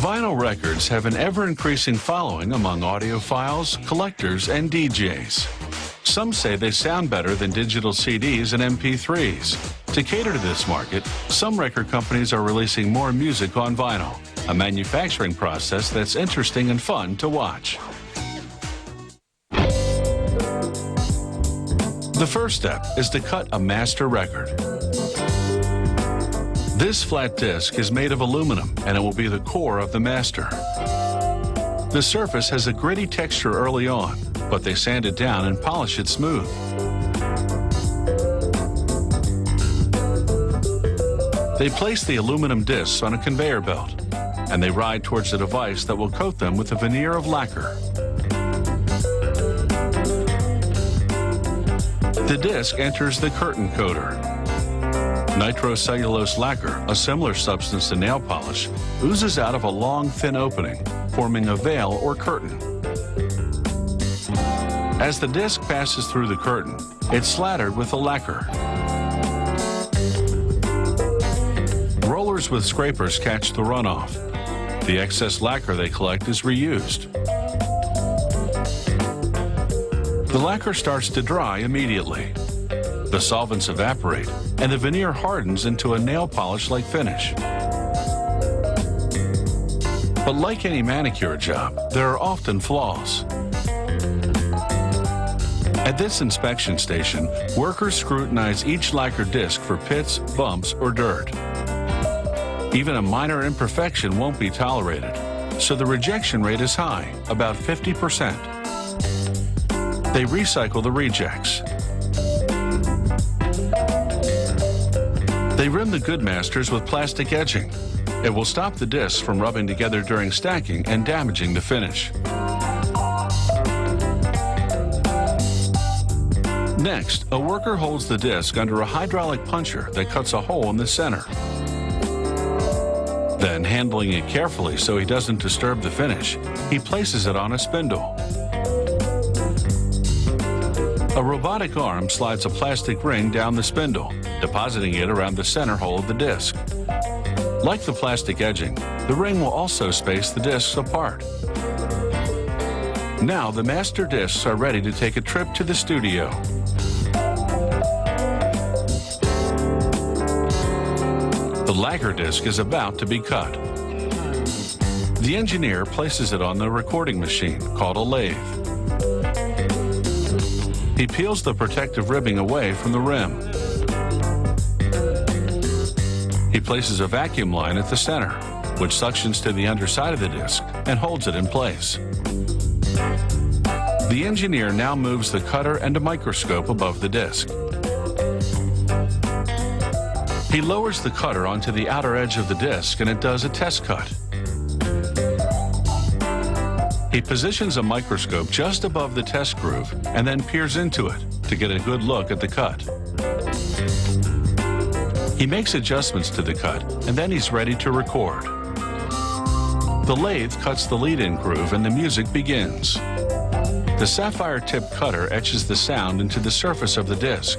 Vinyl records have an ever-increasing following among audiophiles, collectors, and DJs. Some say they sound better than digital CDs and MP3s. To cater to this market, some record companies are releasing more music on vinyl, a manufacturing process that's interesting and fun to watch. The first step is to cut a master record. This flat disc is made of aluminum, and it will be the core of the master. The surface has a gritty texture early on, but they sand it down and polish it smooth. They place the aluminum discs on a conveyor belt, and they ride towards a device that will coat them with a veneer of lacquer. The disc enters the curtain coater. Nitrocellulose lacquer, a similar substance to nail polish, oozes out of a long, thin opening, forming a veil or curtain. As the disc passes through the curtain, it's slattered with the lacquer. Rollers with scrapers catch the runoff. The excess lacquer they collect is reused. The lacquer starts to dry immediately. The solvents evaporate, and the veneer hardens into a nail polish-like finish. But like any manicure job, there are often flaws. At this inspection station, workers scrutinize each lacquer disc for pits, bumps, or dirt. Even a minor imperfection won't be tolerated, so the rejection rate is high, about 50%. They recycle the rejects. They rim the good masters with plastic edging. It will stop the discs from rubbing together during stacking and damaging the finish. Next, a worker holds the disc under a hydraulic puncher that cuts a hole in the center. Then, handling it carefully so he doesn't disturb the finish, he places it on a spindle. A robotic arm slides a plastic ring down the spindle, depositing it around the center hole of the disc. Like the plastic edging, the ring will also space the discs apart. Now the master discs are ready to take a trip to the studio. The lacquer disc is about to be cut. The engineer places it on the recording machine, called a lathe. He peels the protective ribbing away from the rim. He places a vacuum line at the center, which suctions to the underside of the disc and holds it in place. The engineer now moves the cutter and a microscope above the disc. He lowers the cutter onto the outer edge of the disc and it does a test cut. He positions a microscope just above the test groove and then peers into it to get a good look at the cut. He makes adjustments to the cut and then he's ready to record. The lathe cuts the lead-in groove and the music begins. The sapphire-tipped cutter etches the sound into the surface of the disc.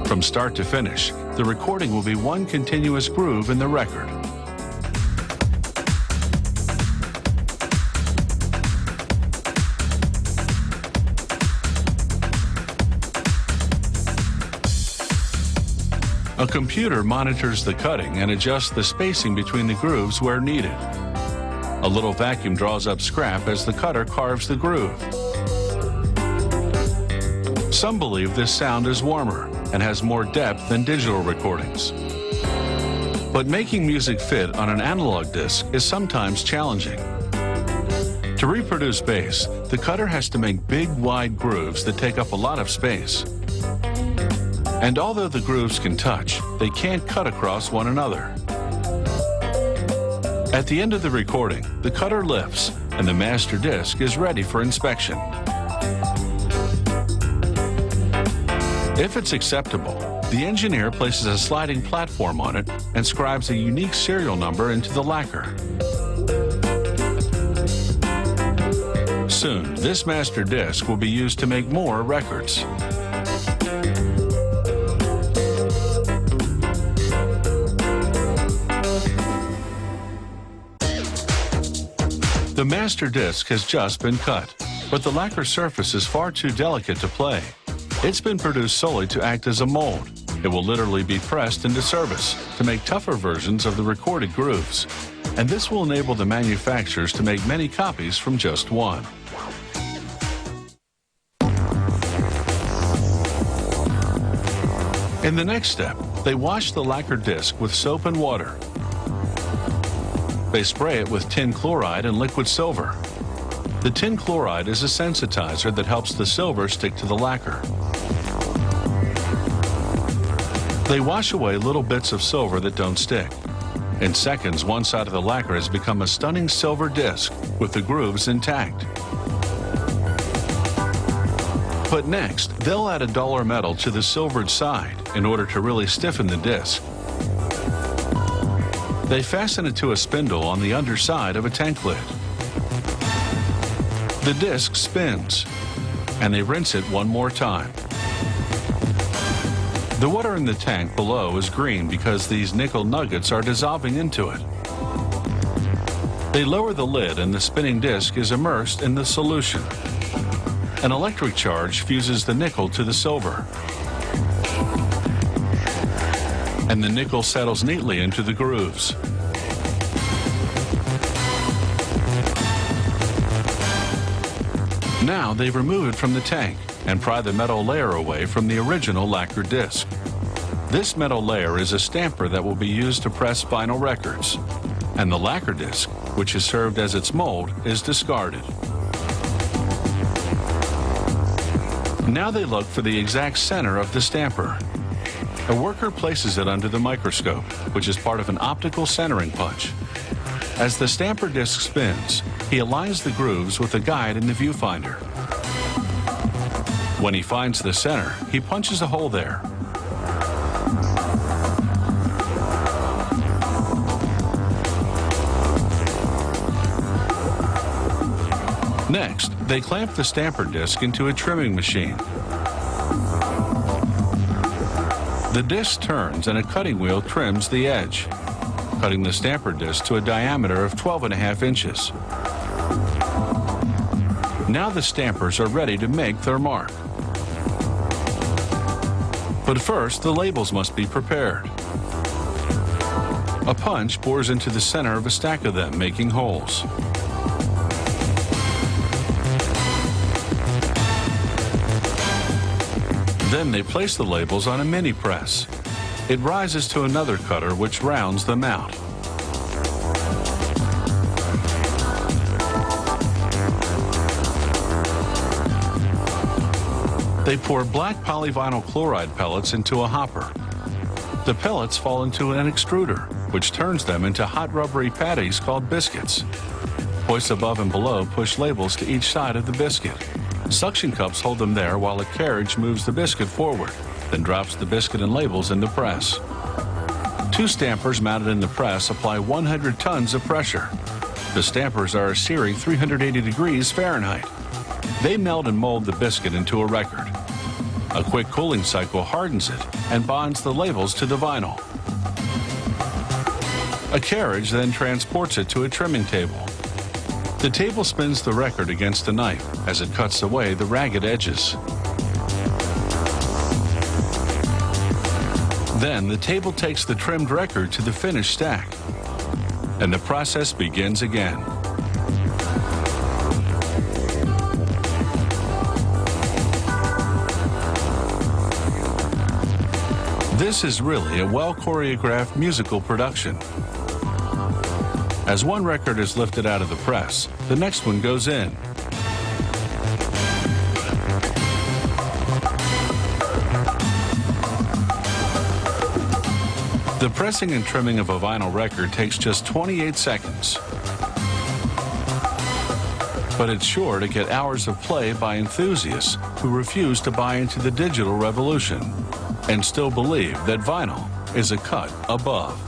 From start to finish, the recording will be one continuous groove in the record. A computer monitors the cutting and adjusts the spacing between the grooves where needed. A little vacuum draws up scrap as the cutter carves the groove. Some believe this sound is warmer and has more depth than digital recordings. But making music fit on an analog disc is sometimes challenging. To reproduce bass, the cutter has to make big, wide grooves that take up a lot of space. And although the grooves can touch, they can't cut across one another. At the end of the recording, the cutter lifts and the master disc is ready for inspection. If it's acceptable, the engineer places a sliding platform on it and scribes a unique serial number into the lacquer. Soon, this master disc will be used to make more records. The master disc has just been cut, but the lacquer surface is far too delicate to play. It's been produced solely to act as a mold. It will literally be pressed into service to make tougher versions of the recorded grooves. And this will enable the manufacturers to make many copies from just one. In the next step, they wash the lacquer disc with soap and water. They spray it with tin chloride and liquid silver. The tin chloride is a sensitizer that helps the silver stick to the lacquer. They wash away little bits of silver that don't stick. In seconds, one side of the lacquer has become a stunning silver disc with the grooves intact. But next, they'll add a duller metal to the silvered side in order to really stiffen the disc. They fasten it to a spindle on the underside of a tank lid. The disc spins, and they rinse it one more time. The water in the tank below is green because these nickel nuggets are dissolving into it. They lower the lid and the spinning disc is immersed in the solution. An electric charge fuses the nickel to the silver. And the nickel settles neatly into the grooves. Now they remove it from the tank and pry the metal layer away from the original lacquer disc. This metal layer is a stamper that will be used to press vinyl records. And the lacquer disc, which has served as its mold, is discarded. Now they look for the exact center of the stamper. A worker places it under the microscope, which is part of an optical centering punch. As the stamper disc spins, he aligns the grooves with a guide in the viewfinder. When he finds the center, he punches a hole there. Next, they clamp the stamper disc into a trimming machine. The disc turns and a cutting wheel trims the edge, cutting the stamper disc to a diameter of 12.5 inches. Now the stampers are ready to make their mark. But first, the labels must be prepared. A punch bores into the center of a stack of them, making holes. Then they place the labels on a mini press. It rises to another cutter which rounds them out. They pour black polyvinyl chloride pellets into a hopper. The pellets fall into an extruder, which turns them into hot rubbery patties called biscuits. Hoists above and below push labels to each side of the biscuit. Suction cups hold them there while a carriage moves the biscuit forward, then drops the biscuit and labels in the press. Two stampers mounted in the press apply 100 tons of pressure. The stampers are a searing 380 degrees Fahrenheit. They melt and mold the biscuit into a record. A quick cooling cycle hardens it and bonds the labels to the vinyl. A carriage then transports it to a trimming table. The table spins the record against a knife as it cuts away the ragged edges. Then the table takes the trimmed record to the finished stack, and the process begins again. This is really a well-choreographed musical production. As one record is lifted out of the press, the next one goes in. The pressing and trimming of a vinyl record takes just 28 seconds. But it's sure to get hours of play by enthusiasts who refuse to buy into the digital revolution and still believe that vinyl is a cut above.